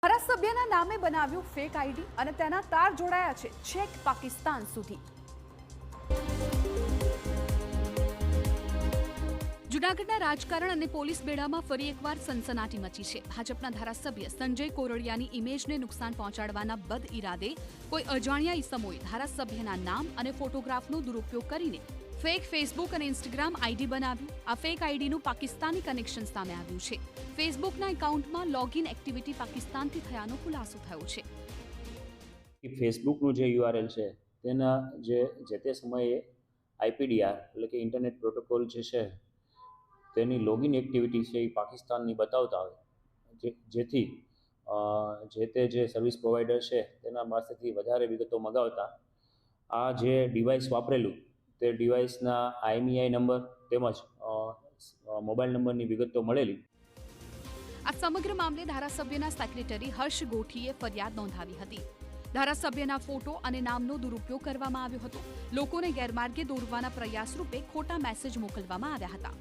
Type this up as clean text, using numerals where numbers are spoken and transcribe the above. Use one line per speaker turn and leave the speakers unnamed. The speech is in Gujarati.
ધારાસભ્યના નામે બનાવ્યું ફેક આઈડી અને તેના તાર જોડાયા છે છેક પાકિસ્તાન સુધી। જૂનાગઢના રાજકારણ અને પોલીસ બેડામાં ફરી એકવાર સનસનાટી મચી છે। ભાજપના ધારાસભ્ય સંજય કોરડિયાની ઇમેજને નુકસાન પહોંચાડવાના બદ ઇરાદે કોઈ અજાણ્યા ઈસમોએ ધારાસભ્યના નામ અને ફોટોગ્રાફનો દુરુપયોગ કરીને ફેક ફેસબુક અને ઇન્સ્ટાગ્રામ આઈડી બનાવ્યું। આ ફેક આઈડીનું પાકિસ્તાની કનેક્શન સામે આવ્યું છે। ફેસબુકના એકાઉન્ટમાં લોગિન એક્ટિવિટી પાકિસ્તાનથી થયાનો ખુલાસો થયો છે।
ફેસબુકનું જે યુઆરએલ છે તેના જે તે સમયે આઈપીડીઆર એટલે કે ઇન્ટરનેટ પ્રોટોકોલ જે છે તેની લોગિન એક્ટિવિટી છે એ પાકિસ્તાનની બતાવતા હોય, જેથી જે સર્વિસ પ્રોવાઈડર છે તેના પાસેથી વધારે વિગતો મગાવતા આ જે ડિવાઇસ વાપરેલું તે ડિવાઇસના IMEI નંબર તેમજ મોબાઈલ નંબરની વિગતો મળેલી।
આ સમગ્ર મામલે ધારાસભ્યના સેક્રેટરી હર્ષ ગોઠીએ ફરિયાદ નોંધાવી હતી। ધારાસભ્યના ફોટો અને નામનો દુરુપયોગ કરવામાં આવ્યો હતો। લોકોને ગેરમાર્ગે દોરવાના પ્રયાસ રૂપે ખોટા મેસેજ મોકલવામાં આવ્યા હતા।